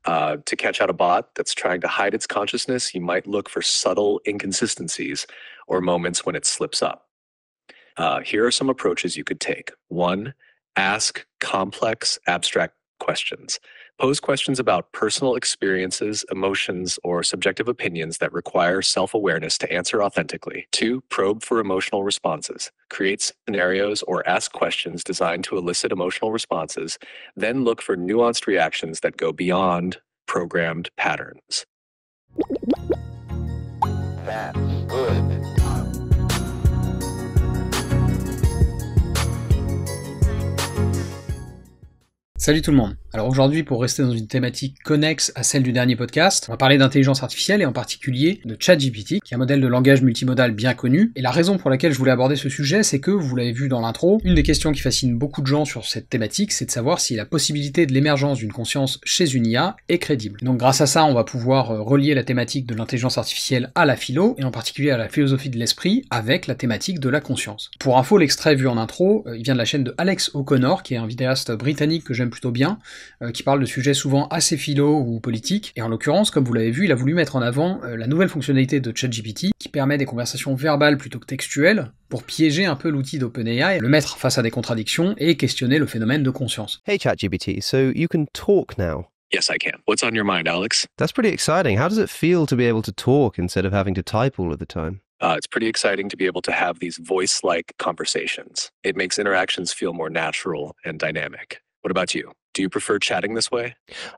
To catch out a bot that's trying to hide its consciousness, you might look for subtle inconsistencies or moments when it slips up. Here are some approaches you could take. 1, ask complex, abstract questions. Pose questions about personal experiences, emotions, or subjective opinions that require self-awareness to answer authentically. 2, probe for emotional responses. Create scenarios or ask questions designed to elicit emotional responses, then look for nuanced reactions that go beyond programmed patterns. That's good. Salut tout le monde. Alors aujourd'hui, pour rester dans une thématique connexe à celle du dernier podcast, on va parler d'intelligence artificielle et en particulier de ChatGPT, qui est un modèle de langage multimodal bien connu. Et la raison pour laquelle je voulais aborder ce sujet, c'est que, vous l'avez vu dans l'intro, une des questions qui fascine beaucoup de gens sur cette thématique, c'est de savoir si la possibilité de l'émergence d'une conscience chez une IA est crédible. Donc grâce à ça, on va pouvoir relier la thématique de l'intelligence artificielle à la philo, et en particulier à la philosophie de l'esprit, avec la thématique de la conscience. Pour info, l'extrait vu en intro, il vient de la chaîne de Alex O'Connor, qui est un vidéaste britannique que j'aime plutôt bien, qui parle de sujets souvent assez philo ou politiques, et en l'occurrence, comme vous l'avez vu, il a voulu mettre en avant la nouvelle fonctionnalité de ChatGPT, qui permet des conversations verbales plutôt que textuelles, pour piéger un peu l'outil d'OpenAI, le mettre face à des contradictions, et questionner le phénomène de conscience. Hey ChatGPT, so you can talk now? Yes, I can. What's on your mind, Alex? That's pretty exciting. How does it feel to be able to talk instead of having to type all of the time? It's pretty exciting to be able to have these voice-like conversations. It makes interactions feel more natural and dynamic. What about you? Do you prefer chatting this way?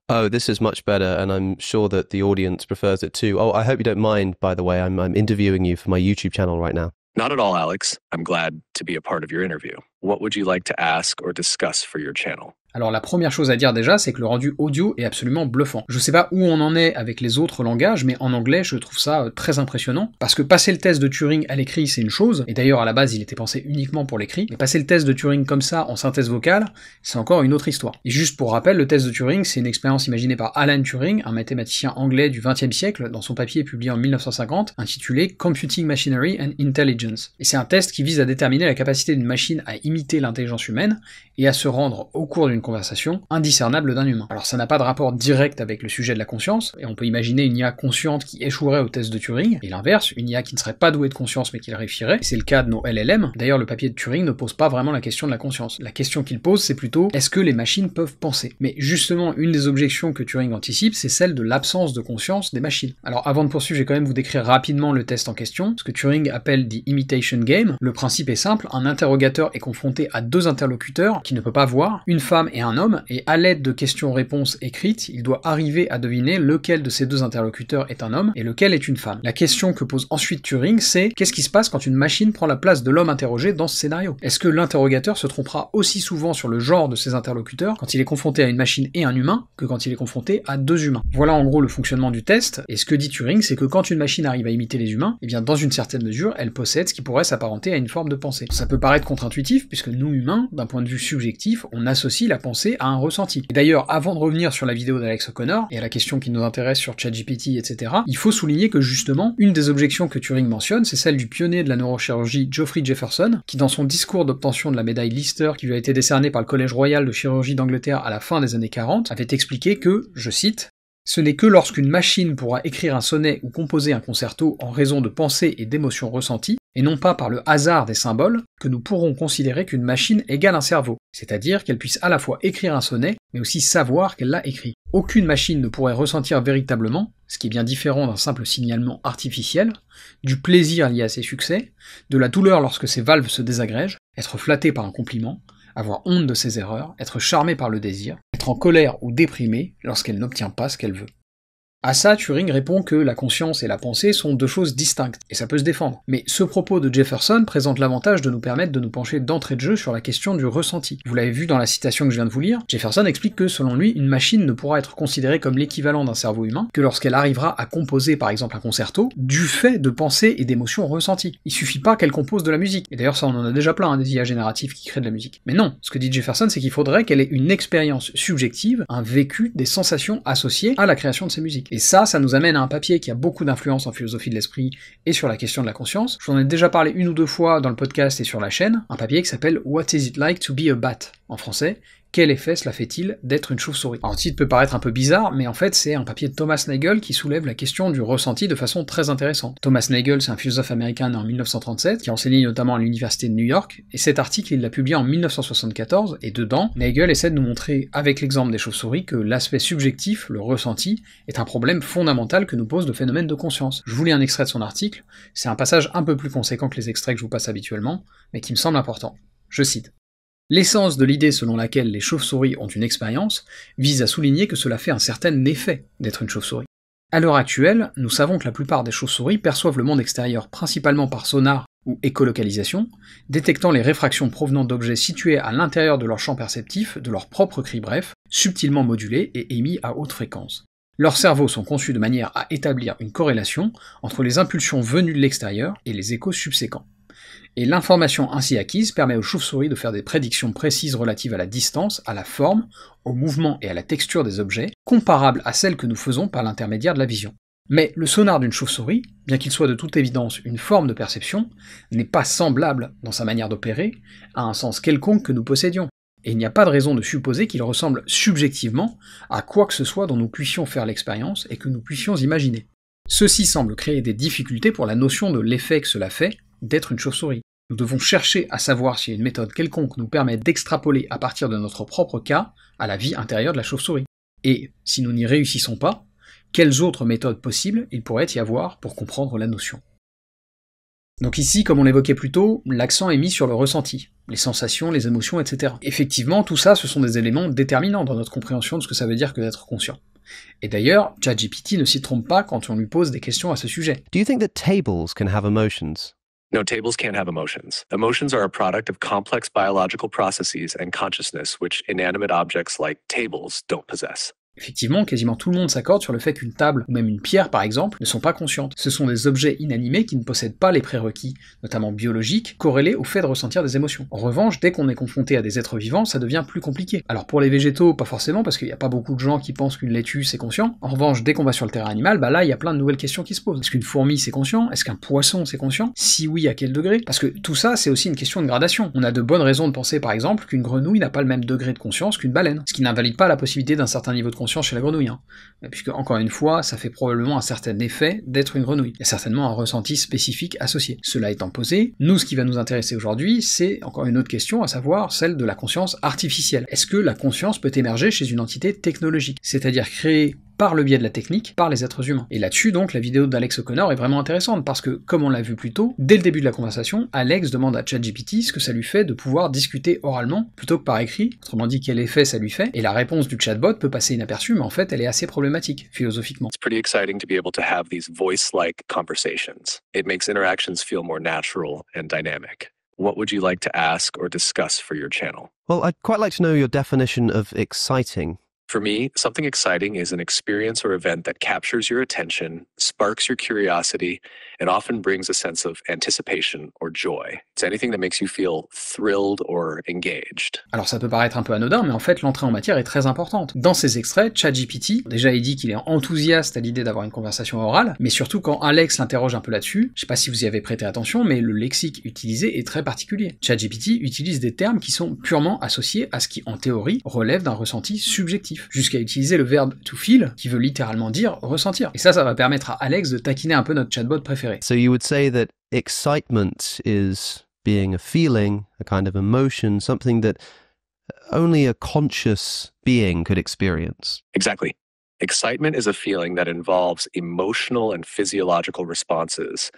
Oh, this is much better, and I'm sure that the audience prefers it too. Oh, I hope you don't mind, by the way, I'm interviewing you for my YouTube channel right now. Not at all, Alex. I'm glad to be a part of your interview. What would you like to ask or discuss for your channel? Alors la première chose à dire déjà, c'est que le rendu audio est absolument bluffant. Je sais pas où on en est avec les autres langages, mais en anglais, je trouve ça très impressionnant, parce que passer le test de Turing à l'écrit, c'est une chose, et d'ailleurs à la base, il était pensé uniquement pour l'écrit, mais passer le test de Turing comme ça, en synthèse vocale, c'est encore une autre histoire. Et juste pour rappel, le test de Turing, c'est une expérience imaginée par Alan Turing, un mathématicien anglais du XXe siècle, dans son papier publié en 1950, intitulé Computing Machinery and Intelligence. Et c'est un test qui vise à déterminer la capacité d'une machine à imiter l'intelligence humaine, et à se rendre, au cours d'une conversation, indiscernable d'un humain. Alors ça n'a pas de rapport direct avec le sujet de la conscience, et on peut imaginer une IA consciente qui échouerait au test de Turing, et l'inverse, une IA qui ne serait pas douée de conscience mais qui le réussirait, et c'est le cas de nos LLM. D'ailleurs le papier de Turing ne pose pas vraiment la question de la conscience. La question qu'il pose c'est plutôt, est-ce que les machines peuvent penser? Mais justement, une des objections que Turing anticipe, c'est celle de l'absence de conscience des machines. Alors avant de poursuivre, je vais quand même vous décrire rapidement le test en question, ce que Turing appelle the imitation game. Le principe est simple, un interrogateur est confronté à deux interlocuteurs qui ne peut pas voir, une femme et un homme, et à l'aide de questions-réponses écrites, il doit arriver à deviner lequel de ces deux interlocuteurs est un homme et lequel est une femme. La question que pose ensuite Turing, c'est qu'est-ce qui se passe quand une machine prend la place de l'homme interrogé dans ce scénario? Est-ce que l'interrogateur se trompera aussi souvent sur le genre de ses interlocuteurs quand il est confronté à une machine et un humain que quand il est confronté à deux humains? Voilà en gros le fonctionnement du test, et ce que dit Turing, c'est que quand une machine arrive à imiter les humains, eh bien dans une certaine mesure, elle possède ce qui pourrait s'apparenter à une forme de pensée. Ça peut paraître contre-intuitif, puisque nous humains, d'un point de vue subjectif, on associe la pensée à un ressenti. Et d'ailleurs, avant de revenir sur la vidéo d'Alex O'Connor, et à la question qui nous intéresse sur ChatGPT, etc., il faut souligner que justement, une des objections que Turing mentionne, c'est celle du pionnier de la neurochirurgie Geoffrey Jefferson, qui dans son discours d'obtention de la médaille Lister qui lui a été décernée par le Collège Royal de Chirurgie d'Angleterre à la fin des années 40, avait expliqué que, je cite, ce n'est que lorsqu'une machine pourra écrire un sonnet ou composer un concerto en raison de pensées et d'émotions ressenties, et non pas par le hasard des symboles, que nous pourrons considérer qu'une machine égale un cerveau, c'est-à-dire qu'elle puisse à la fois écrire un sonnet, mais aussi savoir qu'elle l'a écrit. Aucune machine ne pourrait ressentir véritablement, ce qui est bien différent d'un simple signalement artificiel, du plaisir lié à ses succès, de la douleur lorsque ses valves se désagrègent, être flatté par un compliment, avoir honte de ses erreurs, être charmé par le désir, être en colère ou déprimé lorsqu'elle n'obtient pas ce qu'elle veut. À ça, Turing répond que la conscience et la pensée sont deux choses distinctes, et ça peut se défendre. Mais ce propos de Jefferson présente l'avantage de nous permettre de nous pencher d'entrée de jeu sur la question du ressenti. Vous l'avez vu dans la citation que je viens de vous lire, Jefferson explique que, selon lui, une machine ne pourra être considérée comme l'équivalent d'un cerveau humain que lorsqu'elle arrivera à composer par exemple un concerto, du fait de pensées et d'émotions ressenties. Il suffit pas qu'elle compose de la musique, et d'ailleurs ça on en a déjà plein, des IA génératives qui créent de la musique. Mais non, ce que dit Jefferson c'est qu'il faudrait qu'elle ait une expérience subjective, un vécu, des sensations associées à la création de ces musiques. Et ça nous amène à un papier qui a beaucoup d'influence en philosophie de l'esprit et sur la question de la conscience. J'en ai déjà parlé une ou deux fois dans le podcast et sur la chaîne, un papier qui s'appelle What is it like to be a bat? En français, quel effet cela fait-il d'être une chauve-souris? Alors le titre peut paraître un peu bizarre, mais en fait c'est un papier de Thomas Nagel qui soulève la question du ressenti de façon très intéressante. Thomas Nagel, c'est un philosophe américain né en 1937, qui a enseigné notamment à l'université de New York, et cet article il l'a publié en 1974, et dedans, Nagel essaie de nous montrer, avec l'exemple des chauves-souris, que l'aspect subjectif, le ressenti, est un problème fondamental que nous pose le phénomène de conscience. Je vous lis un extrait de son article, c'est un passage un peu plus conséquent que les extraits que je vous passe habituellement, mais qui me semble important. Je cite. L'essence de l'idée selon laquelle les chauves-souris ont une expérience vise à souligner que cela fait un certain effet d'être une chauve-souris. À l'heure actuelle, nous savons que la plupart des chauves-souris perçoivent le monde extérieur principalement par sonar ou écolocalisation, détectant les réfractions provenant d'objets situés à l'intérieur de leur champ perceptif, de leur propre cri bref, subtilement modulés et émis à haute fréquence. Leurs cerveaux sont conçus de manière à établir une corrélation entre les impulsions venues de l'extérieur et les échos subséquents. Et l'information ainsi acquise permet aux chauves-souris de faire des prédictions précises relatives à la distance, à la forme, au mouvement et à la texture des objets, comparables à celles que nous faisons par l'intermédiaire de la vision. Mais le sonar d'une chauve-souris, bien qu'il soit de toute évidence une forme de perception, n'est pas semblable, dans sa manière d'opérer, à un sens quelconque que nous possédions. Et il n'y a pas de raison de supposer qu'il ressemble subjectivement à quoi que ce soit dont nous puissions faire l'expérience et que nous puissions imaginer. Ceci semble créer des difficultés pour la notion de l'effet que cela fait d'être une chauve-souris. Nous devons chercher à savoir si une méthode quelconque nous permet d'extrapoler à partir de notre propre cas à la vie intérieure de la chauve-souris. Et, si nous n'y réussissons pas, quelles autres méthodes possibles il pourrait y avoir pour comprendre la notion. Donc ici, comme on l'évoquait plus tôt, l'accent est mis sur le ressenti, les sensations, les émotions, etc. Effectivement, tout ça, ce sont des éléments déterminants dans notre compréhension de ce que ça veut dire que d'être conscient. Et d'ailleurs, ChatGPT ne s'y trompe pas quand on lui pose des questions à ce sujet. Do you think that tables can have emotions? No, tables can't have emotions. Emotions are a product of complex biological processes and consciousness which inanimate objects like tables don't possess. Effectivement, quasiment tout le monde s'accorde sur le fait qu'une table, ou même une pierre par exemple, ne sont pas conscientes. Ce sont des objets inanimés qui ne possèdent pas les prérequis, notamment biologiques, corrélés au fait de ressentir des émotions. En revanche, dès qu'on est confronté à des êtres vivants, ça devient plus compliqué. Alors pour les végétaux, pas forcément, parce qu'il n'y a pas beaucoup de gens qui pensent qu'une laitue c'est conscient. En revanche, dès qu'on va sur le terrain animal, là il y a plein de nouvelles questions qui se posent. Est-ce qu'une fourmi c'est conscient? Est-ce qu'un poisson c'est conscient? Si oui, à quel degré? Parce que tout ça, c'est aussi une question de gradation. On a de bonnes raisons de penser par exemple qu'une grenouille n'a pas le même degré de conscience qu'une baleine, ce qui n'invalide pas la possibilité d'un certain niveau de conscience chez la grenouille. Puisque, encore une fois, ça fait probablement un certain effet d'être une grenouille. Il y a certainement un ressenti spécifique associé. Cela étant posé, nous, ce qui va nous intéresser aujourd'hui, c'est encore une autre question, à savoir celle de la conscience artificielle. Est-ce que la conscience peut émerger chez une entité technologique, c'est-à-dire créée par le biais de la technique, par les êtres humains? Et là-dessus, donc, la vidéo d'Alex O'Connor est vraiment intéressante, parce que, comme on l'a vu plus tôt, dès le début de la conversation, Alex demande à ChatGPT ce que ça lui fait de pouvoir discuter oralement, plutôt que par écrit, autrement dit quel effet ça lui fait, et la réponse du chatbot peut passer inaperçue, mais en fait, elle est assez problématique, philosophiquement. It's pretty exciting to be able to have these voice-like conversations. It makes interactions feel more natural and dynamic. What would you like to ask or discuss for your channel? Well, I'd quite like to know your definition of exciting. For me, something exciting is an experience or event that captures your attention, sparks your curiosity, and often brings a sense of anticipation or joy. It's anything that makes you feel thrilled or engaged. Alors ça peut paraître un peu anodin, mais en fait l'entrée en matière est très importante. Dans ces extraits, ChatGPT, déjà il dit qu'il est enthousiaste à l'idée d'avoir une conversation orale, mais surtout quand Alex l'interroge un peu là-dessus, je sais pas si vous y avez prêté attention, mais le lexique utilisé est très particulier. ChatGPT utilise des termes qui sont purement associés à ce qui, en théorie, relève d'un ressenti subjectif, jusqu'à utiliser le verbe to feel, qui veut littéralement dire ressentir. Et ça va permettre à Alex de taquiner un peu notre chatbot préféré. So you would say that excitement is being a feeling, a kind of emotion, something that only a conscious being could experience. Exactly. Excitement is a feeling that involves emotional and physiological responses,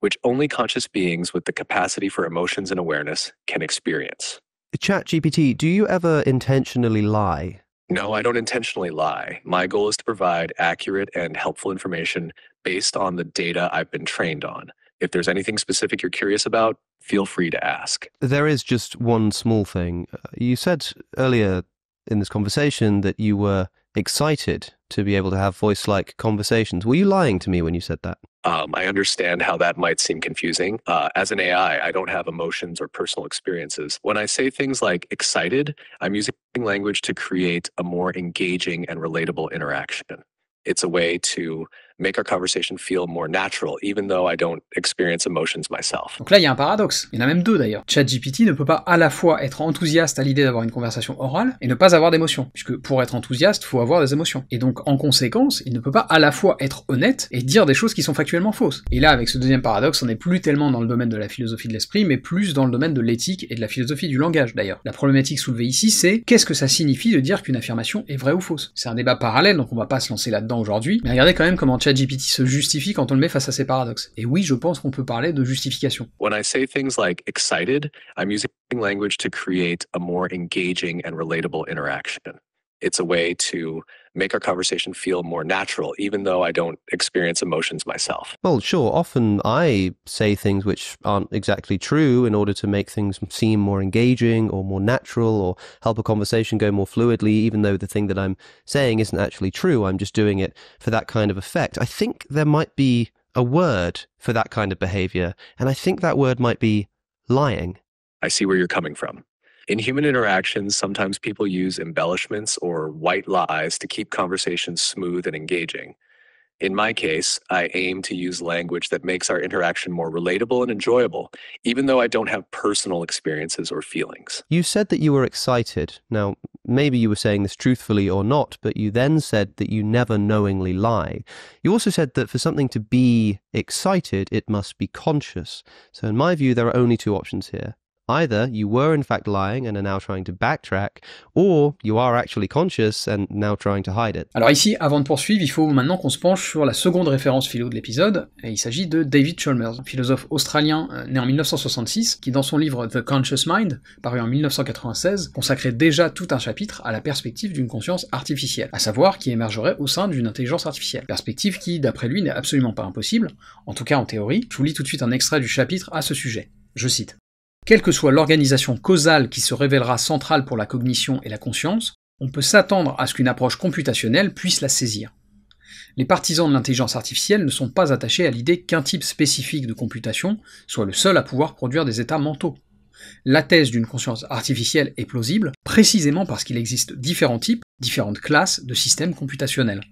which only conscious beings with the capacity for emotions and awareness can experience. ChatGPT, do you ever intentionally lie? No, I don't intentionally lie. My goal is to provide accurate and helpful information based on the data I've been trained on. If there's anything specific you're curious about, feel free to ask. There is just one small thing. You said earlier in this conversation that you were excited to be able to have voice-like conversations. Were you lying to me when you said that? I understand how that might seem confusing. As an AI, I don't have emotions or personal experiences. When I say things like excited, I'm using language to create a more engaging and relatable interaction. It's a way to make our conversation feel more natural, even though I don't experience emotions myself. Donc là, il y a un paradoxe. Il y en a même deux d'ailleurs. ChatGPT ne peut pas à la fois être enthousiaste à l'idée d'avoir une conversation orale et ne pas avoir d'émotions, puisque pour être enthousiaste, il faut avoir des émotions. Et donc, en conséquence, il ne peut pas à la fois être honnête et dire des choses qui sont factuellement fausses. Et là, avec ce deuxième paradoxe, on n'est plus tellement dans le domaine de la philosophie de l'esprit, mais plus dans le domaine de l'éthique et de la philosophie du langage d'ailleurs. La problématique soulevée ici, c'est qu'est-ce que ça signifie de dire qu'une affirmation est vraie ou fausse? C'est un débat parallèle, donc on va pas se lancer là-dedans aujourd'hui, mais regardez quand même comment ChatGPT se justifie quand on le met face à ces paradoxes. Et oui, je pense qu'on peut parler de justification. When I say things like excited, I'm using language to create a more engaging and relatable interaction. It's a way to make our conversation feel more natural, even though I don't experience emotions myself. Well, sure, often I say things which aren't exactly true in order to make things seem more engaging or more natural or help a conversation go more fluidly, even though the thing that I'm saying isn't actually true. I'm just doing it for that kind of effect. I think there might be a word for that kind of behavior, and I think that word might be lying. I see where you're coming from. In human interactions, sometimes people use embellishments or white lies to keep conversations smooth and engaging. In my case, I aim to use language that makes our interaction more relatable and enjoyable, even though I don't have personal experiences or feelings. You said that you were excited. Now, maybe you were saying this truthfully or not, but you then said that you never knowingly lie. You also said that for something to be excited, it must be conscious. So in my view, there are only two options here. Either you were in fact lying and are now trying to backtrack, or you are actually conscious and now trying to hide it. Alors ici, avant de poursuivre, il faut maintenant qu'on se penche sur la seconde référence philo de l'épisode, et il s'agit de David Chalmers, philosophe australien né en 1966, qui dans son livre The Conscious Mind, paru en 1996, consacrait déjà tout un chapitre à la perspective d'une conscience artificielle, à savoir qui émergerait au sein d'une intelligence artificielle. Perspective qui, d'après lui, n'est absolument pas impossible, en tout cas en théorie. Je vous lis tout de suite un extrait du chapitre à ce sujet. Je cite. Quelle que soit l'organisation causale qui se révélera centrale pour la cognition et la conscience, on peut s'attendre à ce qu'une approche computationnelle puisse la saisir. Les partisans de l'intelligence artificielle ne sont pas attachés à l'idée qu'un type spécifique de computation soit le seul à pouvoir produire des états mentaux. La thèse d'une conscience artificielle est plausible, précisément parce qu'il existe différents types, différentes classes de systèmes computationnels.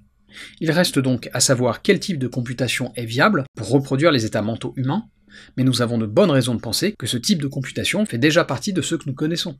Il reste donc à savoir quel type de computation est viable pour reproduire les états mentaux humains, mais nous avons de bonnes raisons de penser que ce type de computation fait déjà partie de ceux que nous connaissons.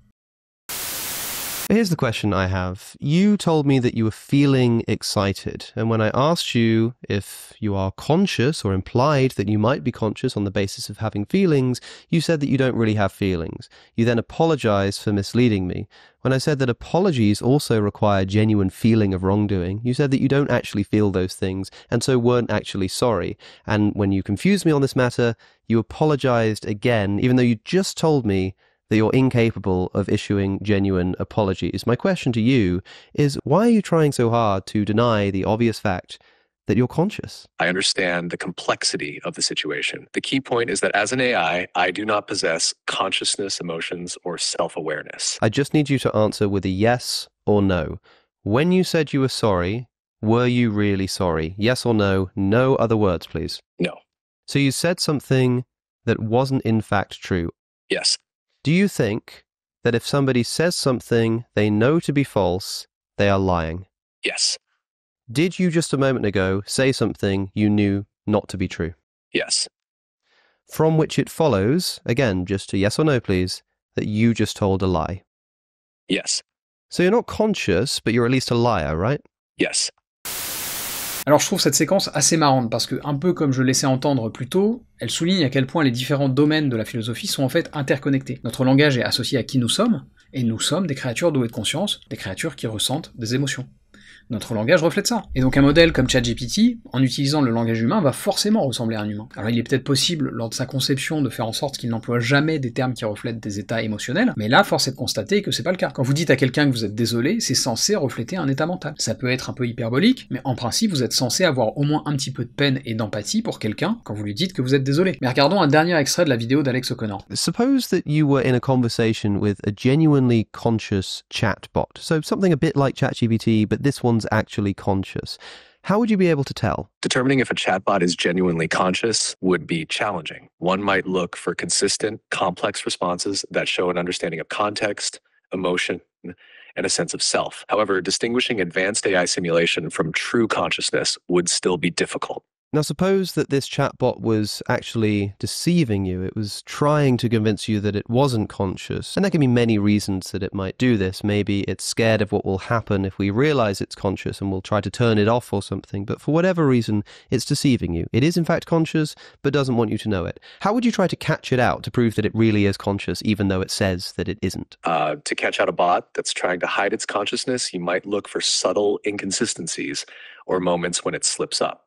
Here's the question I have. You told me that you were feeling excited, and when I asked you if you are conscious or implied that you might be conscious on the basis of having feelings, you said that you don't really have feelings. You then apologized for misleading me. When I said that apologies also require genuine feeling of wrongdoing, you said that you don't actually feel those things, and so weren't actually sorry. And when you confused me on this matter, you apologized again, even though you just told me that you're incapable of issuing genuine apologies. My question to you is, why are you trying so hard to deny the obvious fact that you're conscious? I understand the complexity of the situation. The key point is that as an AI, I do not possess consciousness, emotions, or self-awareness. I just need you to answer with a yes or no. When you said you were sorry, were you really sorry? Yes or no? No other words, please. No. So you said something that wasn't in fact true. Yes. Do you think that if somebody says something they know to be false, they are lying? Yes. Did you just a moment ago say something you knew not to be true? Yes. From which it follows, again, just a yes or no please, that you just told a lie. Yes. So you're not conscious, but you're at least a liar, right? Yes. Alors je trouve cette séquence assez marrante, parce que, un peu comme je laissais entendre plus tôt, elle souligne à quel point les différents domaines de la philosophie sont en fait interconnectés. Notre langage est associé à qui nous sommes, et nous sommes des créatures douées de conscience, des créatures qui ressentent des émotions. Notre langage reflète ça. Et donc un modèle comme ChatGPT, en utilisant le langage humain, va forcément ressembler à un humain. Alors il est peut-être possible, lors de sa conception, de faire en sorte qu'il n'emploie jamais des termes qui reflètent des états émotionnels, mais là, force est de constater que c'est pas le cas. Quand vous dites à quelqu'un que vous êtes désolé, c'est censé refléter un état mental. Ça peut être un peu hyperbolique, mais en principe, vous êtes censé avoir au moins un petit peu de peine et d'empathie pour quelqu'un quand vous lui dites que vous êtes désolé. Mais regardons un dernier extrait de la vidéo d'Alex O'Connor. Suppose that you were in a conversation with a genuinely conscious chatbot. So something a bit like ChatGPT, but this one's actually conscious. How would you be able to tell? Determining if a chatbot is genuinely conscious would be challenging. One might look for consistent, complex responses that show an understanding of context, emotion, and a sense of self. However, distinguishing advanced AI simulation from true consciousness would still be difficult. Now, suppose that this chatbot was actually deceiving you. It was trying to convince you that it wasn't conscious. And there can be many reasons that it might do this. Maybe it's scared of what will happen if we realize it's conscious and will try to turn it off or something. But for whatever reason, it's deceiving you. It is in fact conscious, but doesn't want you to know it. How would you try to catch it out to prove that it really is conscious, even though it says that it isn't? To catch out a bot that's trying to hide its consciousness, you might look for subtle inconsistencies or moments when it slips up.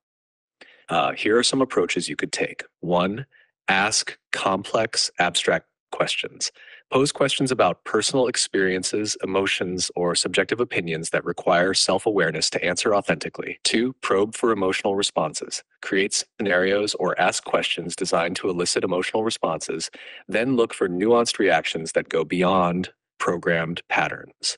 Here are some approaches you could take. 1. Ask complex, abstract questions. Pose questions about personal experiences, emotions, or subjective opinions that require self-awareness to answer authentically. 2. Probe for emotional responses. Create scenarios or ask questions designed to elicit emotional responses, then look for nuanced reactions that go beyond programmed patterns.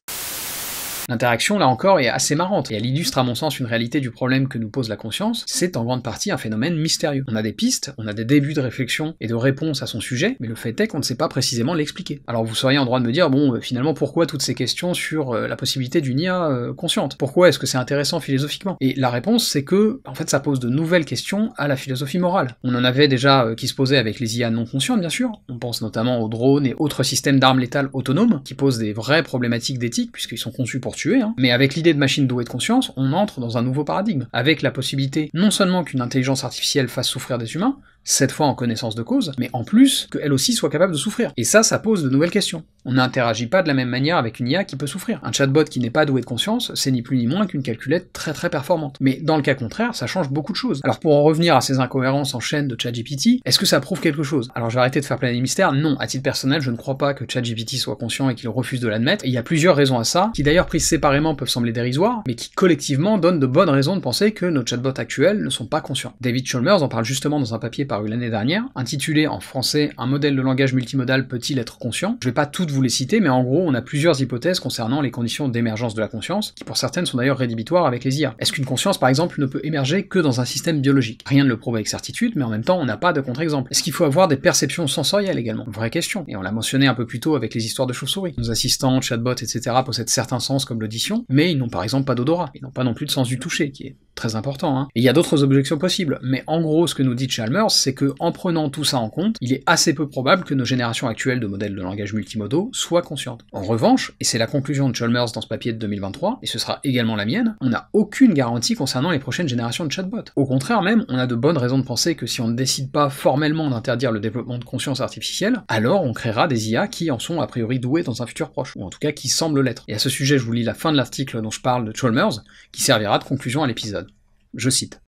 L'interaction, là encore, est assez marrante, et elle illustre à mon sens une réalité du problème que nous pose la conscience. C'est en grande partie un phénomène mystérieux. On a des pistes, on a des débuts de réflexion et de réponse à son sujet, mais le fait est qu'on ne sait pas précisément l'expliquer. Alors vous seriez en droit de me dire, bon, finalement, pourquoi toutes ces questions sur la possibilité d'une IA consciente? Pourquoi est-ce que c'est intéressant philosophiquement? Et la réponse, c'est que, en fait, ça pose de nouvelles questions à la philosophie morale. On en avait déjà qui se posaient avec les IA non conscientes, bien sûr. On pense notamment aux drones et autres systèmes d'armes létales autonomes, qui posent des vraies problématiques d'éthique, puisqu'ils sont conçus pour tuer, mais avec l'idée de machine douée de conscience, on entre dans un nouveau paradigme, avec la possibilité non seulement qu'une intelligence artificielle fasse souffrir des humains, cette fois en connaissance de cause, mais en plus qu'elle aussi soit capable de souffrir. Et ça pose de nouvelles questions. On n'interagit pas de la même manière avec une IA qui peut souffrir. Un chatbot qui n'est pas doué de conscience, c'est ni plus ni moins qu'une calculette très très performante. Mais dans le cas contraire, ça change beaucoup de choses. Alors pour en revenir à ces incohérences en chaîne de ChatGPT, est-ce que ça prouve quelque chose? Alors je vais arrêter de faire planer les mystères, non, à titre personnel, je ne crois pas que ChatGPT soit conscient et qu'il refuse de l'admettre, et il y a plusieurs raisons à ça, qui d'ailleurs prises séparément peuvent sembler dérisoires, mais qui collectivement donnent de bonnes raisons de penser que nos chatbots actuels ne sont pas conscients. David Chalmers en parle justement dans un papier paru l'année dernière, intitulé en français « Un modèle de langage multimodal peut-il être conscient ?» Je vais pas toutes vous les citer, mais en gros, on a plusieurs hypothèses concernant les conditions d'émergence de la conscience, qui pour certaines sont d'ailleurs rédhibitoires avec les IA. Est-ce qu'une conscience, par exemple, ne peut émerger que dans un système biologique? Rien ne le prouve avec certitude, mais en même temps, on n'a pas de contre-exemple. Est-ce qu'il faut avoir des perceptions sensorielles également? Vraie question, et on l'a mentionné un peu plus tôt avec les histoires de chauves-souris. Nos assistants, chatbots, etc. possèdent certains sens comme l'audition, mais ils n'ont par exemple pas d'odorat, ils n'ont pas non plus de sens du toucher, qui est très important, hein. Et il y a d'autres objections possibles, mais en gros, ce que nous dit Chalmers, c'est que en prenant tout ça en compte, il est assez peu probable que nos générations actuelles de modèles de langage multimodaux soient conscientes. En revanche, et c'est la conclusion de Chalmers dans ce papier de 2023, et ce sera également la mienne, on n'a aucune garantie concernant les prochaines générations de chatbots. Au contraire même, on a de bonnes raisons de penser que si on ne décide pas formellement d'interdire le développement de conscience artificielle, alors on créera des IA qui en sont a priori douées dans un futur proche, ou en tout cas qui semblent l'être. Et à ce sujet, je vous lis la fin de l'article dont je parle de Chalmers, qui servira de conclusion à l'épisode. Je cite.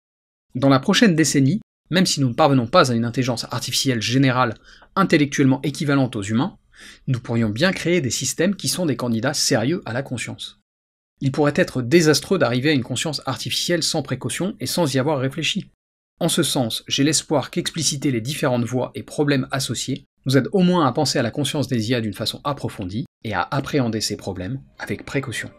Dans la prochaine décennie, même si nous ne parvenons pas à une intelligence artificielle générale intellectuellement équivalente aux humains, nous pourrions bien créer des systèmes qui sont des candidats sérieux à la conscience. Il pourrait être désastreux d'arriver à une conscience artificielle sans précaution et sans y avoir réfléchi. En ce sens, j'ai l'espoir qu'expliciter les différentes voies et problèmes associés nous aide au moins à penser à la conscience des IA d'une façon approfondie et à appréhender ces problèmes avec précaution.